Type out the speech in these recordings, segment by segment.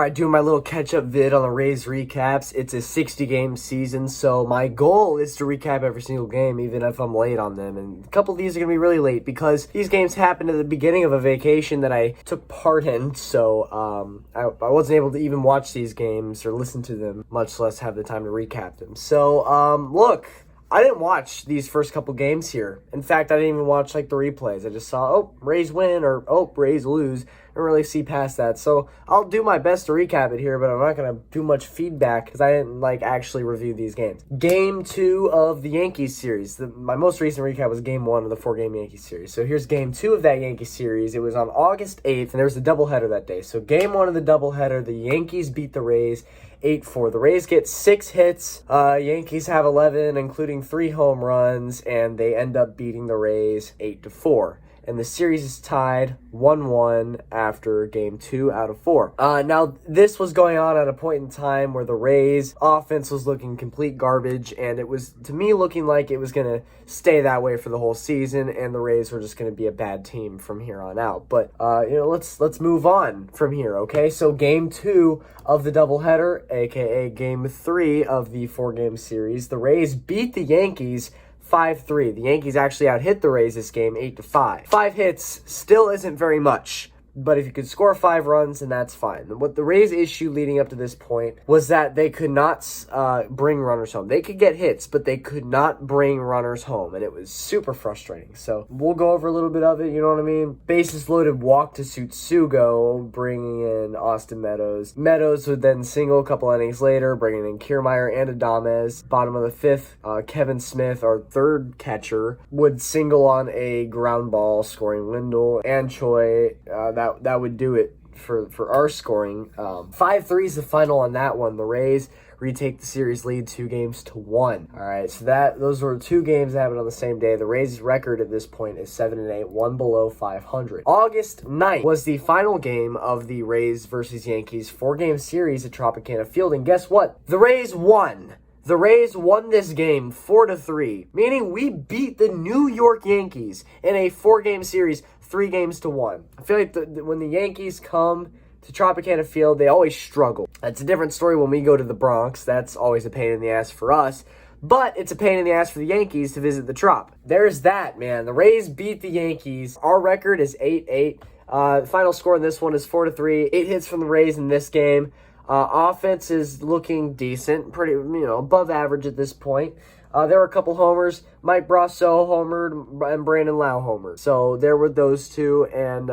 Alright, doing my little catch-up vid on the Rays recaps. It's a 60-game season, so my goal is to recap every single game, even if I'm late on them. And a couple of these are going to be really late because these games happened at the beginning of a vacation that I took part in, so I wasn't able to even watch these games or listen to them, much less have the time to recap them. So, look, I didn't watch these first couple games here. In fact, I didn't even watch, the replays. I just saw, oh, Rays win, or, oh, Rays lose. I don't really see past that. So I'll do my best to recap it here, but I'm not going to do much feedback because I didn't, actually review these games. Game 2 of the Yankees series. My most recent recap was Game 1 of the 4-game Yankees series. So here's Game 2 of that Yankees series. It was on August 8th, and there was a doubleheader that day. So Game 1 of the doubleheader, the Yankees beat the Rays 8-4. The Rays get 6 hits. Yankees have 11, including 3 home runs, and they end up beating the Rays 8-4. And the series is tied 1-1 after Game 2 out of 4. Now, this was going on at a point in time where the Rays' offense was looking complete garbage, and it was, to me, looking like it was going to stay that way for the whole season, and the Rays were just going to be a bad team from here on out. But, let's move on from here, okay? So, Game 2 of the doubleheader, a.k.a. Game 3 of the 4-game series, the Rays beat the Yankees 5-3. The Yankees actually out-hit the Rays this game 8-5. 5 hits still isn't very much, but if you could score 5 runs, then that's fine. What the Rays' issue leading up to this point was that they could not bring runners home. They could get hits, but they could not bring runners home, and it was super frustrating. So we'll go over a little bit of it, you know what I mean? Bases loaded walk to Tsutsugo, bringing in Austin Meadows. Meadows would then single a couple innings later, bringing in Kiermaier and Adames. Bottom of the 5th, Kevin Smith, our third catcher, would single on a ground ball, scoring Wendell and Choi. That would do it for our scoring. 5-3 is the final on that one. The Rays retake the series lead 2-1. All right, so those were 2 games that happened on the same day. The Rays' record at this point is 7-8, one below 500. August 9th was the final game of the Rays versus Yankees 4-game series at Tropicana Field, and guess what? The Rays won. The Rays won this game 4-3, meaning we beat the New York Yankees in a 4-game series 3-1. I feel like when the Yankees come to Tropicana Field, they always struggle. That's a different story when we go to the Bronx. That's always a pain in the ass for us. But it's a pain in the ass for the Yankees to visit the Trop. There's that, man. The Rays beat the Yankees. Our record is 8-8. The final score in this one is 4-3. 8 hits from the Rays in this game. Offense is looking decent, pretty, above average at this point. There were a couple homers. Mike Brasso homered and Brandon Lau homered. So there were those two, and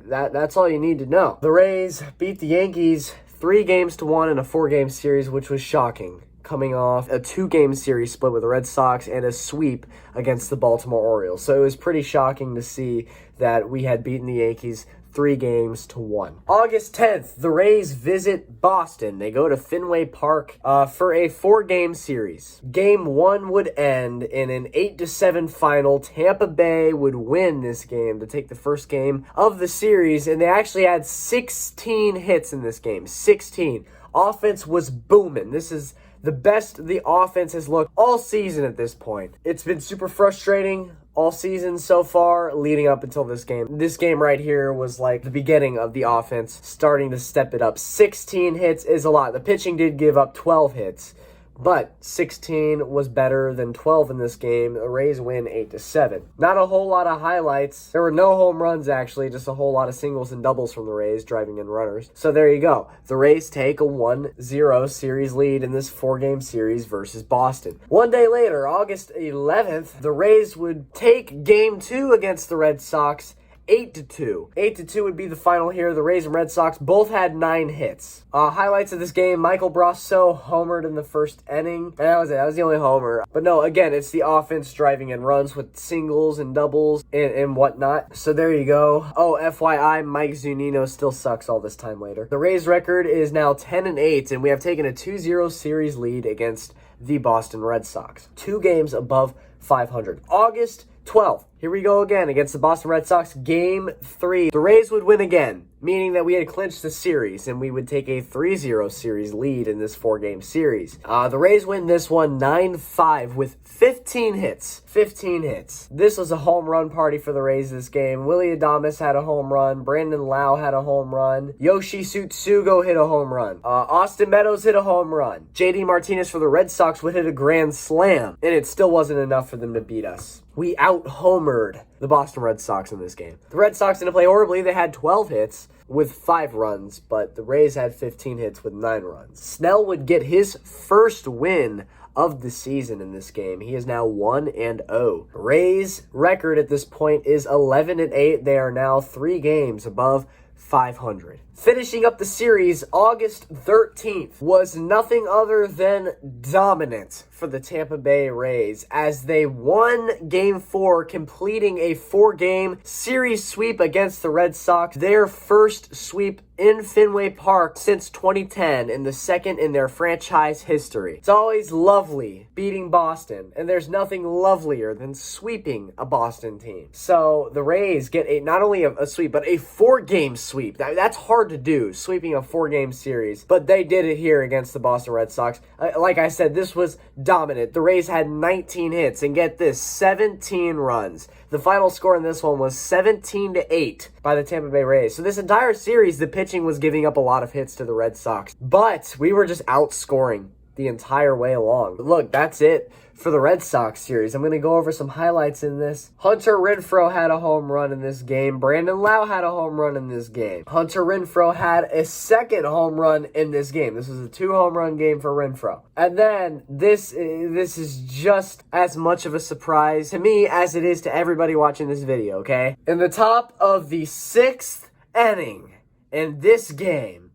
that's all you need to know. The Rays beat the Yankees 3-1 in a 4-game series, which was shocking, coming off a 2-game series split with the Red Sox and a sweep against the Baltimore Orioles. So it was pretty shocking to see that we had beaten the Yankees 3-1. August 10th, the Rays visit Boston. They go to Fenway Park for a 4-game series. Game 1 would end in an 8-7 final. Tampa Bay would win this game to take the first game of the series, and they actually had 16 hits in this game. 16. Offense was booming. This is the best the offense has looked all season at this point. It's been super frustrating all season so far, leading up until this game. This game right here was like the beginning of the offense starting to step it up. 16 hits is a lot. The pitching did give up 12 hits, but 16 was better than 12 in this game. The Rays win 8-7. Not a whole lot of highlights. There were no home runs, actually, just a whole lot of singles and doubles from the Rays, driving in runners. So there you go. The Rays take a 1-0 series lead in this 4-game series versus Boston. One day later, August 11th, the Rays would take Game 2 against the Red Sox 8-2. 8-2 would be the final here. The Rays and Red Sox both had 9 hits. Highlights of this game: Michael Brasso homered in the first inning. And that was it. That was the only homer. But no, again, it's the offense driving in runs with singles and doubles and whatnot. So there you go. Oh, FYI, Mike Zunino still sucks all this time later. The Rays record is now 10-8, and we have taken a 2-0 series lead against the Boston Red Sox. 2 games above 500. August 12th, here we go again against the Boston Red Sox, Game 3. The Rays would win again, meaning that we had clinched the series, and we would take a 3-0 series lead in this 4-game series. The Rays win this one 9-5 with 15 hits. 15 hits. This was a home run party for the Rays this game. Willie Adames had a home run. Brandon Lau had a home run. Yoshi Tsutsugo hit a home run. Austin Meadows hit a home run. JD Martinez for the Red Sox would hit a grand slam, and it still wasn't enough for them to beat us. We out-homered the Boston Red Sox in this game. The Red Sox didn't play horribly. They had 12 hits with 5 runs, but the Rays had 15 hits with 9 runs. Snell would get his first win of the season in this game. He is now 1-0. Rays' record at this point is 11-8. They are now 3 games above 500. Finishing up the series, August 13th was nothing other than dominant for the Tampa Bay Rays as they won Game 4, completing a 4-game series sweep against the Red Sox, their first sweep in Fenway Park since 2010 and the second in their franchise history. It's always lovely beating Boston, and there's nothing lovelier than sweeping a Boston team. So the Rays get not only a sweep, but a 4-game sweep. That's hard to do, sweeping a 4-game series, but they did it here against the Boston Red Sox. Like I said, this was dominant. The Rays had 19 hits, and get this, 17 runs. The final score in this one was 17-8 by the Tampa Bay Rays. So this entire series, the pitching was giving up a lot of hits to the Red Sox, but we were just outscoring the entire way along. But look, that's it for the Red Sox series. I'm going to go over some highlights in this. Hunter Renfroe had a home run in this game. Brandon Lau had a home run in this game. Hunter Renfroe had a second home run in this game. This was a 2-home run game for Renfroe. And then this is just as much of a surprise to me as it is to everybody watching this video, okay? In the top of the 6th inning in this game,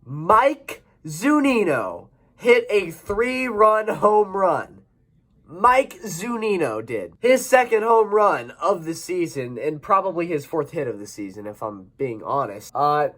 Mike Zunino hit a 3-run home run. Mike Zunino did. His second home run of the season, and probably his 4th hit of the season, if I'm being honest. Zunino,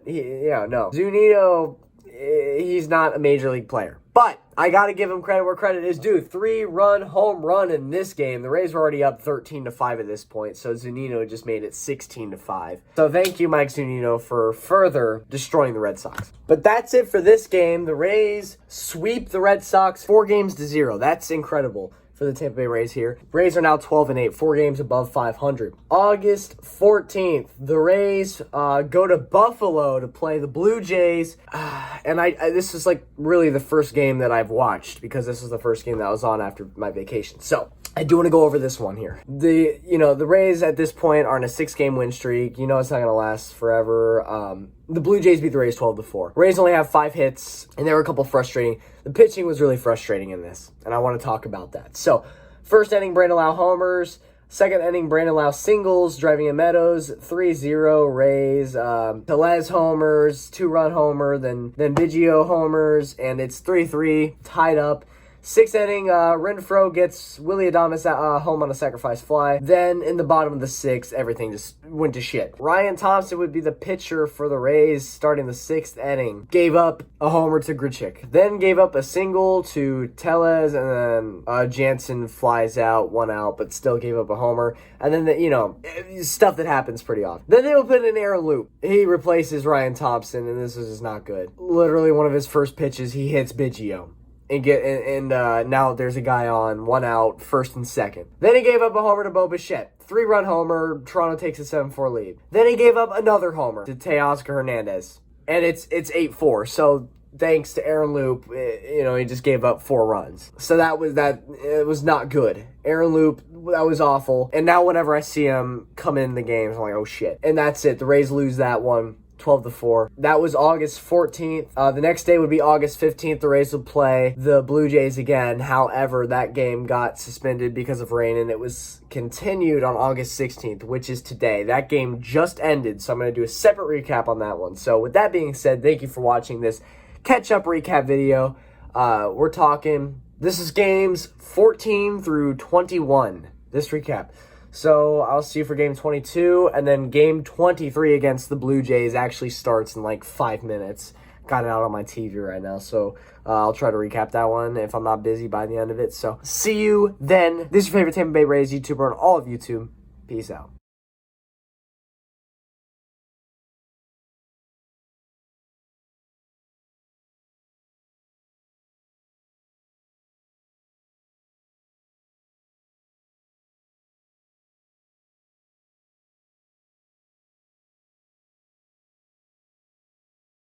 he's not a major league player. But I got to give him credit where credit is due. 3-run home run in this game. The Rays were already up 13-5 at this point, so Zunino just made it 16-5. So thank you, Mike Zunino, for further destroying the Red Sox. But that's it for this game. The Rays sweep the Red Sox 4-0. That's incredible for the Tampa Bay Rays here. Rays are now 12-8, 4 games above 500. August 14th, the Rays go to Buffalo to play the Blue Jays. And this is like really the first game that I've watched because this was the first game that was on after my vacation. So I do want to go over this one here. The Rays at this point are on a 6-game win streak. You know it's not going to last forever. The Blue Jays beat the Rays 12-4. Rays only have 5 hits, and they were a couple frustrating. The pitching was really frustrating in this, and I want to talk about that. So, first inning, Brandon Lau homers. Second inning, Brandon Lau singles, driving in Meadows. 3-0 Rays. Tellez homers, 2-run homer, then Biggio homers, and it's 3-3, tied up. 6th inning, Renfroe gets Willie Adames home on a sacrifice fly. Then, in the bottom of the 6th, everything just went to shit. Ryan Thompson would be the pitcher for the Rays starting the 6th inning. Gave up a homer to Grichuk. Then gave up a single to Tellez, and then Jansen flies out, 1 out, but still gave up a homer. And then, stuff that happens pretty often. Then they will put in Aaron Loop. He replaces Ryan Thompson, and this is just not good. Literally, one of his first pitches, he hits Biggio. And now there's a guy on, 1 out, 1st and 2nd. Then he gave up a homer to Bo Bichette. 3-run homer, Toronto takes a 7-4 lead. Then he gave up another homer to Teoscar Hernandez. And it's 8-4. So thanks to Aaron Loop, he just gave up 4 runs. So it was not good. Aaron Loop, that was awful. And now whenever I see him come in the games, I'm like, oh shit. And that's it. The Rays lose that one. 12-4. That was August 14th. The next day would be August 15th. The Rays would play the Blue Jays again. However, that game got suspended because of rain, and it was continued on August 16th, which is today. That game just ended, so I'm going to do a separate recap on that one. So with that being said, thank you for watching this catch-up recap video. We're talking, this is games 14 through 21, this recap. So I'll see you for game 22, and then game 23 against the Blue Jays actually starts in like 5 minutes. got it out on my TV right now. So I'll try to recap that one if I'm not busy by the end of it. So see you then. This is your favorite Tampa Bay Rays YouTuber on all of YouTube. Peace out.